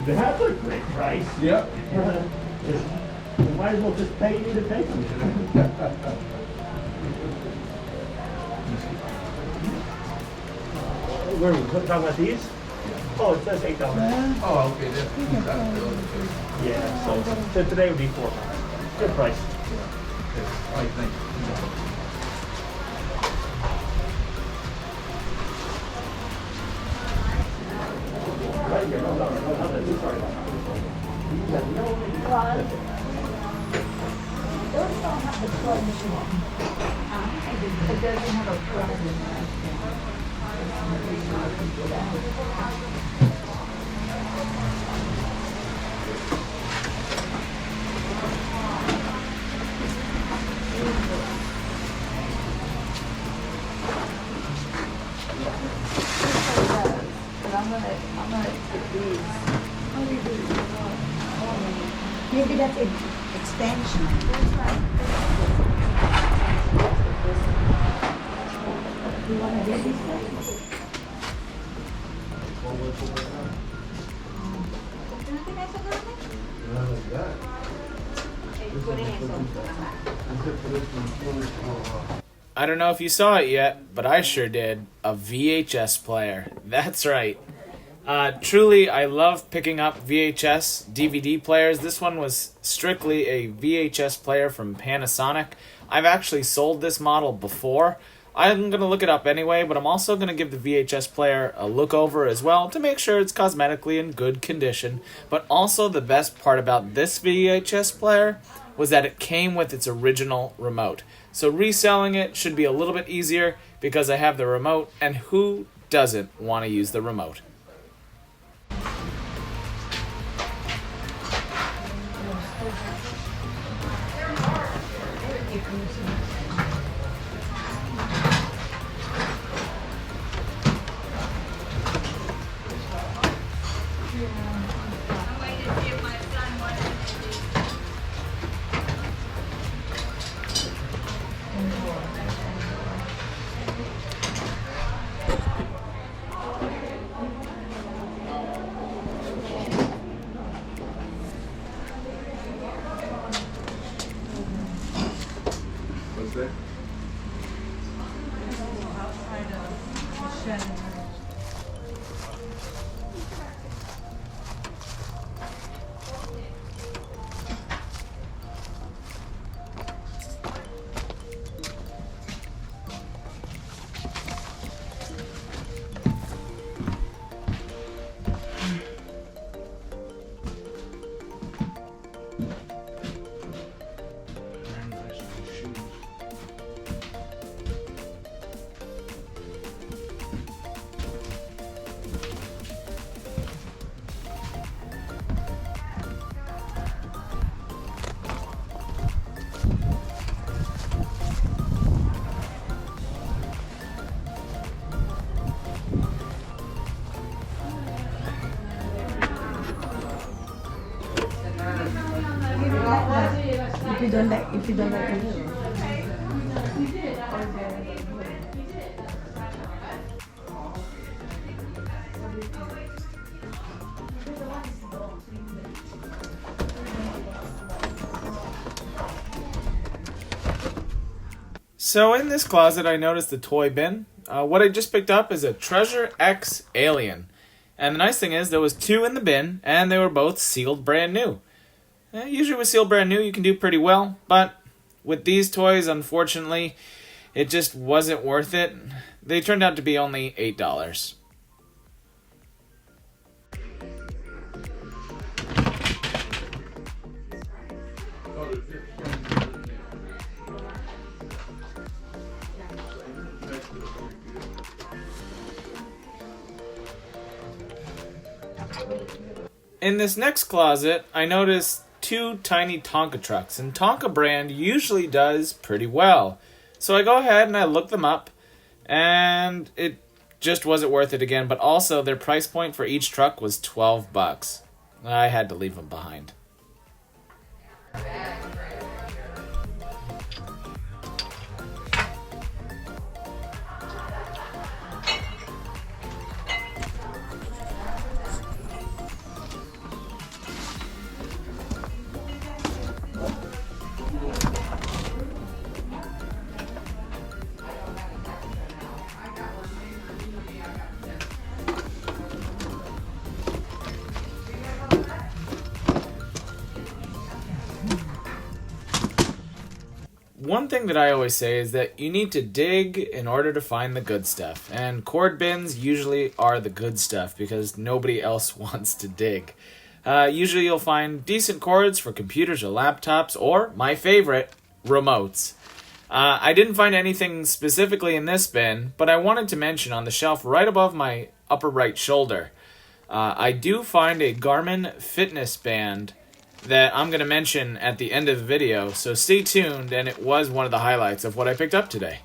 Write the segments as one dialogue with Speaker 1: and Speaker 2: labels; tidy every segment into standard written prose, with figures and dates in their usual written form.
Speaker 1: That's a great price.
Speaker 2: Yep.
Speaker 1: You might as well just pay me to take them. Where are we talking about these? Oh, it says $8.
Speaker 2: Oh, okay.
Speaker 1: Yeah, so today would be $4. Good price.
Speaker 2: All right, thanks.
Speaker 1: Right here. No, sorry about that.
Speaker 3: Those don't have the plug machine. It doesn't have a plug. But I'm gonna get these. What do you do? Maybe that's an extension. That's right. You wanna get these things?
Speaker 4: I don't know if you saw it yet, but I sure did. A VHS player. That's right. Truly, I love picking up VHS DVD players. This one was strictly a VHS player from Panasonic. I've actually sold this model before. I'm going to look it up anyway, but I'm also going to give the VHS player a look over as well to make sure it's cosmetically in good condition. But also the best part about this VHS player was that it came with its original remote. So reselling it should be a little bit easier because I have the remote, and who doesn't want to use the remote?
Speaker 2: What's that?
Speaker 3: If you don't like it.
Speaker 4: So in this closet, I noticed the toy bin. What I just picked up is a Treasure X Alien. And the nice thing is, there was 2 in the bin, and they were both sealed brand new. Usually with sealed brand new, you can do pretty well, but with these toys, unfortunately, it just wasn't worth it. They turned out to be only $8. In this next closet, I noticed 2 tiny Tonka trucks, and Tonka brand usually does pretty well. So I go ahead and I look them up, and it just wasn't worth it again, but also their price point for each truck was $12. I had to leave them behind. one thing that I always say is that you need to dig in order to find the good stuff. And cord bins usually are the good stuff because nobody else wants to dig. Usually you'll find decent cords for computers or laptops, or, my favorite, remotes. I didn't find anything specifically in this bin, but I wanted to mention on the shelf right above my upper right shoulder, I do find a Garmin fitness band that I'm going to mention at the end of the video, so stay tuned, and it was one of the highlights of what I picked up today.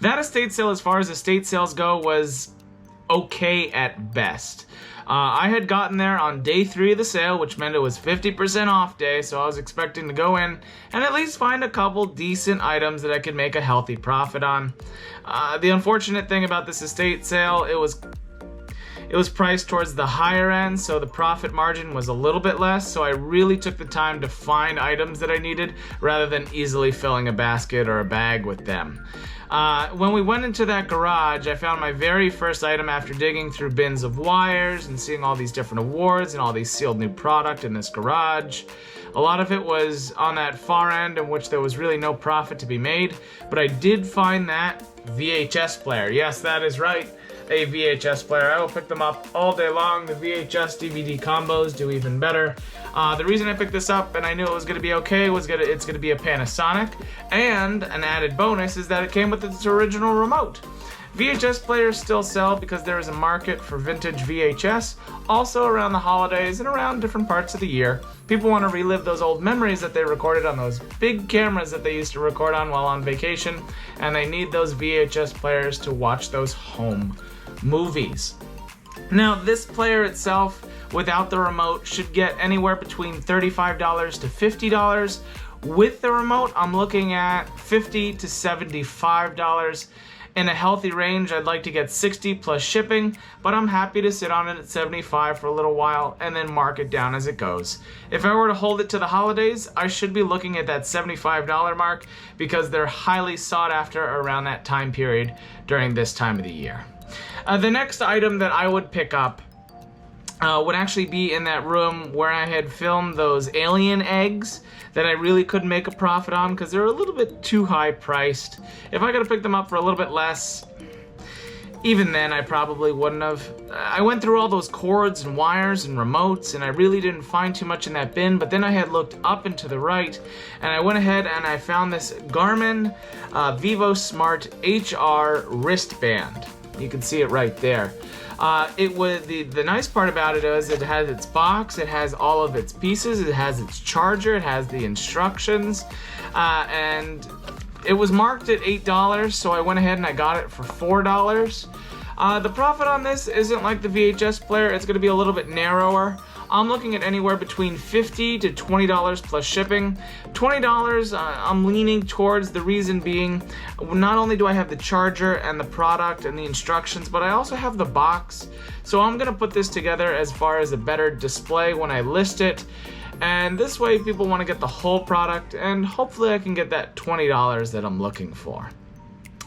Speaker 4: That estate sale, as far as estate sales go, was okay at best. I had gotten there on day 3 of the sale, which meant it was 50% off day, so I was expecting to go in and at least find a couple decent items that I could make a healthy profit on. The unfortunate thing about this estate sale, it was priced towards the higher end, so the profit margin was a little bit less, so I really took the time to find items that I needed rather than easily filling a basket or a bag with them. When we went into that garage, I found my very first item after digging through bins of wires and seeing all these different awards and all these sealed new product in this garage. A lot of it was on that far end in which there was really no profit to be made, but I did find that VHS player. Yes, that is right, a VHS player. I will pick them up all day long. The VHS DVD combos do even better. The reason I picked this up and I knew it was going to be okay was it's going to be a Panasonic, and an added bonus is that it came with its original remote. VHS players still sell because there is a market for vintage VHS. Also around the holidays and around different parts of the year, people want to relive those old memories that they recorded on those big cameras that they used to record on while on vacation, and they need those VHS players to watch those home movies. Now, this player itself, without the remote, should get anywhere between $35 to $50. With the remote, I'm looking at $50 to $75. In a healthy range, I'd like to get $60 plus shipping, but I'm happy to sit on it at $75 for a little while and then mark it down as it goes. If I were to hold it to the holidays, I should be looking at that $75 mark because they're highly sought after around that time period during this time of the year. The next item that I would pick up would actually be in that room where I had filmed those alien eggs that I really couldn't make a profit on because they're a little bit too high priced. If I could have picked them up for a little bit less, even then I probably wouldn't have. I went through all those cords and wires and remotes and I really didn't find too much in that bin, but then I had looked up and to the right and I went ahead and I found this Garmin Vivo Smart HR wristband. You can see it right there. It was the nice part about it is it has its box, it has all of its pieces, it has its charger, it has the instructions, and it was marked at $8, so I went ahead and I got it for $4. The profit on this isn't like the VHS player, it's going to be a little bit narrower. I'm looking at anywhere between $50 to $20 plus shipping. $20 I'm leaning towards, the reason being, not only do I have the charger and the product and the instructions, but I also have the box. So I'm gonna put this together as far as a better display when I list it. And this way people wanna get the whole product and hopefully I can get that $20 that I'm looking for.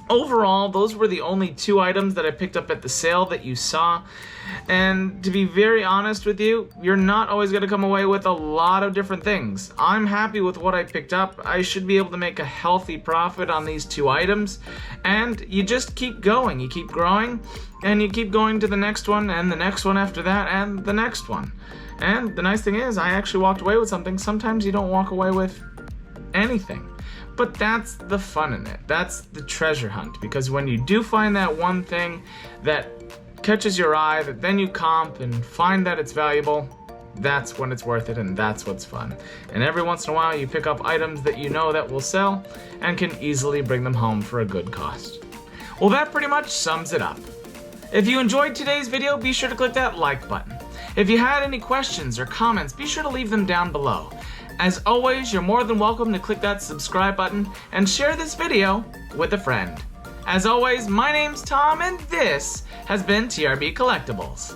Speaker 4: Overall, those were the only 2 items that I picked up at the sale that you saw. And to be very honest with you, you're not always going to come away with a lot of different things. I'm happy with what I picked up. I should be able to make a healthy profit on these 2 items. And you just keep going. You keep growing, and you keep going to the next one, and the next one after that, and the next one. And the nice thing is, I actually walked away with something. Sometimes you don't walk away with anything. But that's the fun in it. That's the treasure hunt. Because when you do find that one thing that catches your eye that then you comp and find that it's valuable, that's when it's worth it and that's what's fun. And every once in a while you pick up items that you know that will sell and can easily bring them home for a good cost. Well, that pretty much sums it up. If you enjoyed today's video, be sure to click that like button. If you had any questions or comments, be sure to leave them down below. As always, you're more than welcome to click that subscribe button and share this video with a friend. As always, my name's Tom and this has been TRB Collectibles.